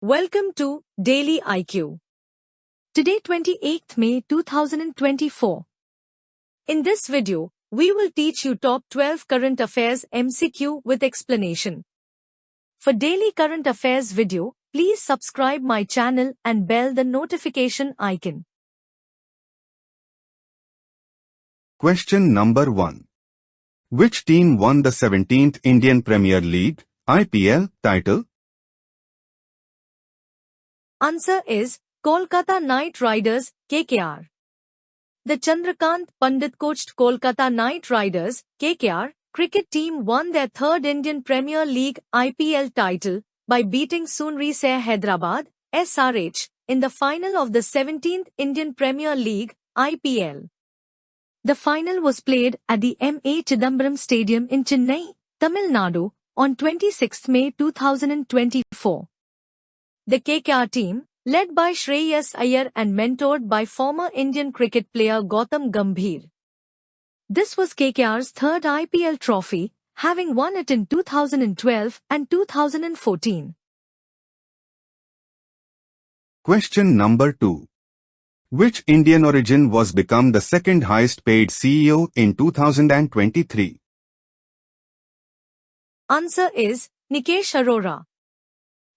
Welcome to Daily IQ. Today 28th May 2024. In this video, we will teach you top 12 current affairs MCQ with explanation. For daily current affairs video, please subscribe my channel and bell the notification icon. Question number 1. Which team won the 17th Indian Premier League (IPL) title? Answer is Kolkata Knight Riders, KKR. The Chandrakant Pandit coached Kolkata Knight Riders, KKR, cricket team won their third Indian Premier League IPL title by beating Sunrisare Hyderabad, SRH, in the final of the 17th Indian Premier League IPL. The final was played at the M.A. Chidambaram Stadium in Chennai, Tamil Nadu, on 26 May 2024. The KKR team, led by Shreyas Iyer and mentored by former Indian cricket player Gautam Gambhir. This was KKR's third IPL trophy, having won it in 2012 and 2014. Question number 2. Which Indian origin was become the second highest paid CEO in 2023? Answer is Nikesh Arora.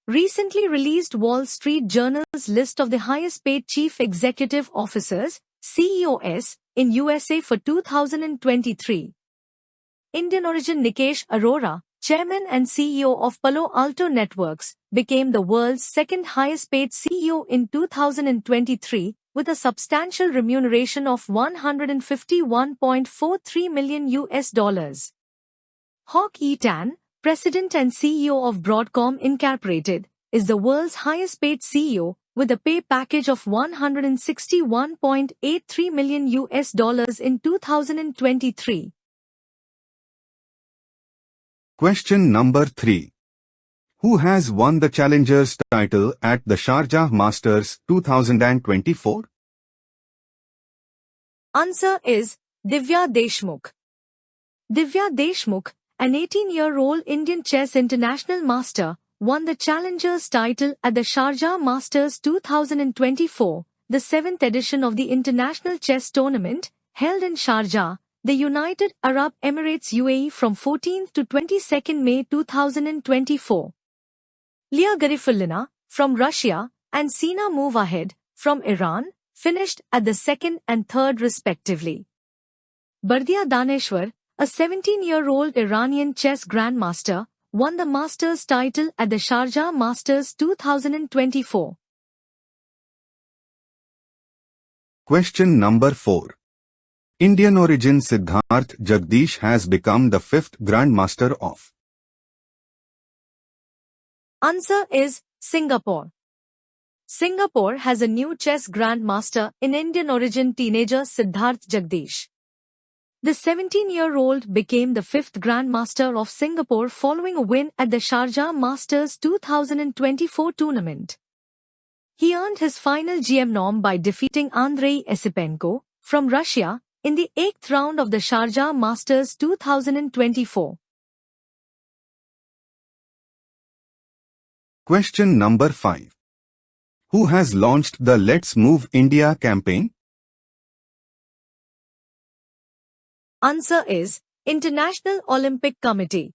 Recently released Wall Street Journal's list of the highest paid chief executive officers, CEOs, in USA for 2023. Indian origin Nikesh Arora, chairman and CEO of Palo Alto Networks, became the world's second highest paid CEO in 2023 with a substantial remuneration of $151.43 million. Hawk E. Tan, President and CEO of Broadcom Incorporated, is the world's highest paid CEO with a pay package of $161.83 million in 2023. Question number 3. Who has won the Challengers title at the Sharjah Masters 2024? Answer is Divya Deshmukh. Divya Deshmukh, an 18-year-old Indian chess international master, won the Challengers title at the Sharjah Masters 2024, the 7th edition of the international chess tournament, held in Sharjah, the United Arab Emirates UAE from 14th to 22nd May 2024. Leah Garifullina, from Russia, and Sina Movahed, from Iran, finished at the second and third respectively. Bardia Daneshwar, a 17-year-old Iranian chess grandmaster, won the Masters title at the Sharjah Masters 2024. Question number 4. Indian origin Siddharth Jagdish has become the 5th Grandmaster of. Answer is Singapore. Singapore has a new chess grandmaster in Indian origin teenager Siddharth Jagdish. The 17-year-old became the 5th Grandmaster of Singapore following a win at the Sharjah Masters 2024 tournament. He earned his final GM norm by defeating Andrei Esipenko, from Russia, in the 8th round of the Sharjah Masters 2024. Question number 5. Who has launched the Let's Move India campaign? Answer is International Olympic Committee.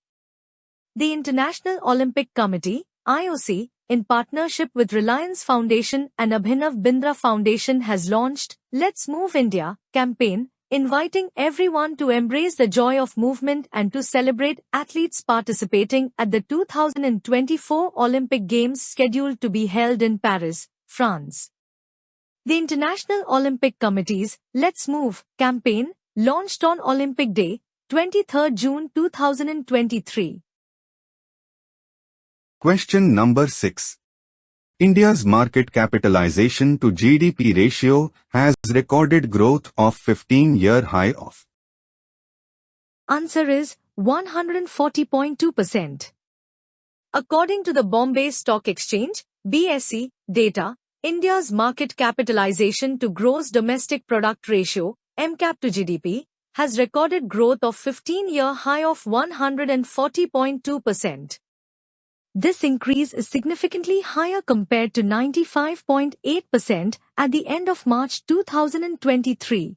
The International Olympic Committee, IOC, in partnership with Reliance Foundation and Abhinav Bindra Foundation has launched Let's Move India campaign, inviting everyone to embrace the joy of movement and to celebrate athletes participating at the 2024 Olympic Games scheduled to be held in Paris, France. The International Olympic Committee's Let's Move campaign launched on Olympic Day, 23 June 2023. Question number 6. India's market capitalization to GDP ratio has recorded growth of 15-year high of. Answer is 140.2%. According to the Bombay Stock Exchange, BSE, data, India's market capitalization to gross domestic product ratio, MCAP to GDP, has recorded growth of 15-year high of 140.2%. This increase is significantly higher compared to 95.8% at the end of March 2023.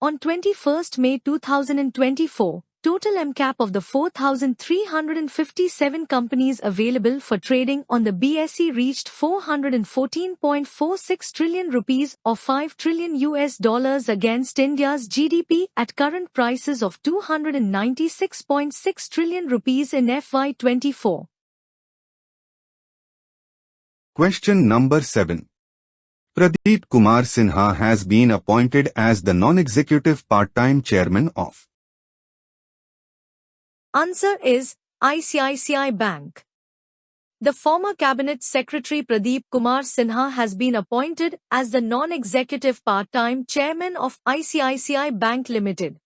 On 21st May 2024, total MCAP of the 4,357 companies available for trading on the BSE reached 414.46 trillion rupees or $5 trillion against India's GDP at current prices of 296.6 trillion rupees in FY24. Question number 7. Pradeep Kumar Sinha has been appointed as the non-executive part-time chairman of. Answer is ICICI Bank. The former Cabinet Secretary Pradeep Kumar Sinha has been appointed as the non-executive part-time chairman of ICICI Bank Limited.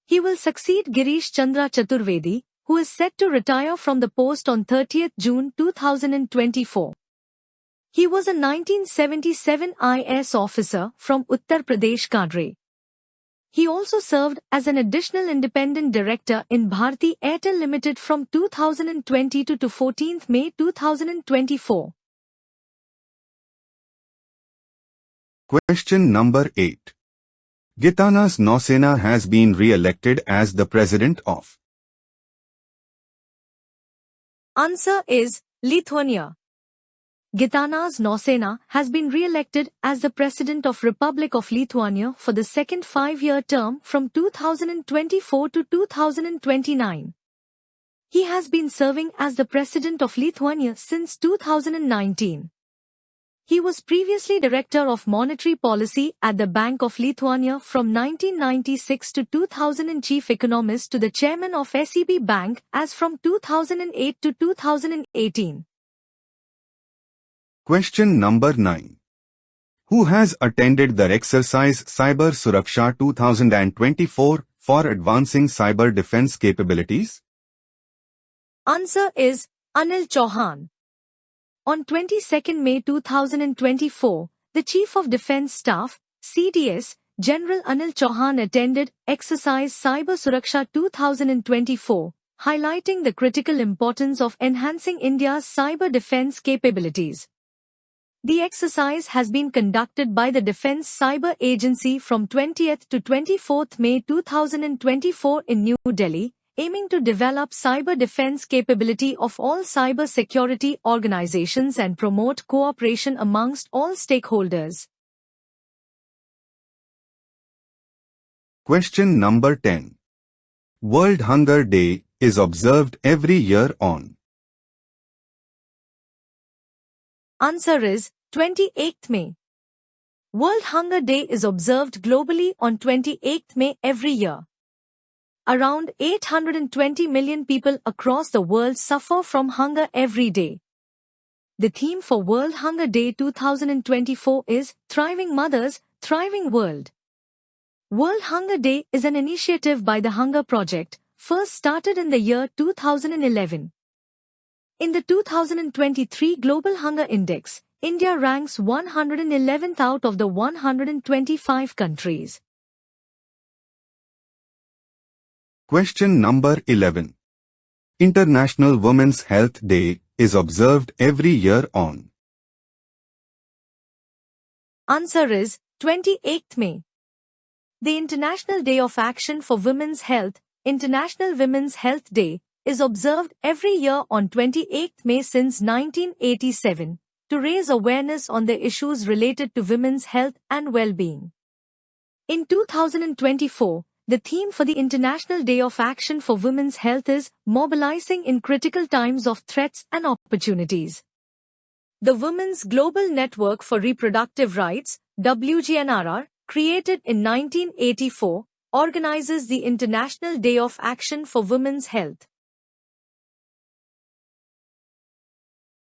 He will succeed Girish Chandra Chaturvedi, who is set to retire from the post on 30th June 2024. He was a 1977 IS officer from Uttar Pradesh cadre. He also served as an additional independent director in Bharti Airtel Limited from 2020 to 14th May 2024. Question number 8. Gitanas Nausena has been re-elected as the president of. Answer is Lithuania. Gitanas Nausena has been re-elected as the President of Republic of Lithuania for the second 5-year term from 2024 to 2029. He has been serving as the President of Lithuania since 2019. He was previously Director of Monetary Policy at the Bank of Lithuania from 1996 to 2000 and Chief Economist to the Chairman of SEB Bank as from 2008 to 2018. Question number 9. Who has attended the exercise Cyber Suraksha 2024 for advancing cyber defense capabilities? Answer is Anil Chauhan. On 22nd May 2024, the Chief of Defence Staff, CDS, General Anil Chauhan attended exercise Cyber Suraksha 2024, highlighting the critical importance of enhancing India's cyber defense capabilities. The exercise has been conducted by the Defence Cyber Agency from 20th to 24th May 2024 in New Delhi, aiming to develop cyber defense capability of all cyber security organizations and promote cooperation amongst all stakeholders. Question number 10. World Hunger Day is observed every year on. Answer is 28th May. World Hunger Day is observed globally on 28th May every year. Around 820 million people across the world suffer from hunger every day. The theme for World Hunger Day 2024 is Thriving Mothers, Thriving World. World Hunger Day is an initiative by the Hunger Project, first started in the year 2011. In the 2023 Global Hunger Index, India ranks 111th out of the 125 countries. Question number 11. International Women's Health Day is observed every year on. Answer is 28th May. The International Day of Action for Women's Health, International Women's Health Day, is observed every year on 28th May since 1987, to raise awareness on the issues related to women's health and well-being. In 2024, the theme for the International Day of Action for Women's Health is Mobilizing in Critical Times of Threats and Opportunities. The Women's Global Network for Reproductive Rights, WGNRR, created in 1984, organizes the International Day of Action for Women's Health.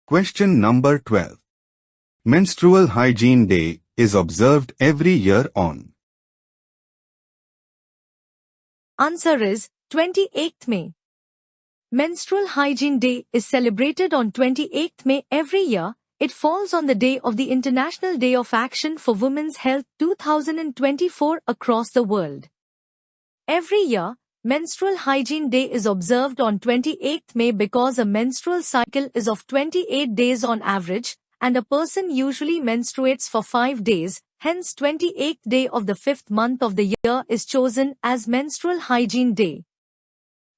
Question number 12. Menstrual Hygiene Day is observed every year on. Answer is 28th May. Menstrual Hygiene Day is celebrated on 28th May every year. It falls on the day of the International Day of Action for Women's Health 2024 across the world. Every year, Menstrual Hygiene Day is observed on 28th May because a menstrual cycle is of 28 days on average, and a person usually menstruates for 5 days, hence 28th day of the 5th month of the year is chosen as Menstrual Hygiene Day.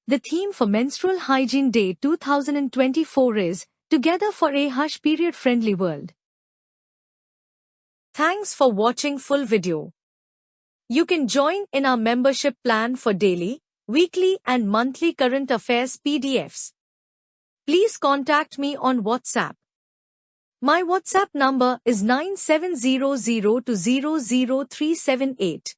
The theme for Menstrual Hygiene Day 2024 is Together for a Hush Period Friendly World. Thanks for watching full video. You can join in our membership plan for daily, weekly and monthly current affairs PDFs. Please contact me on WhatsApp. My WhatsApp number is 9700200378.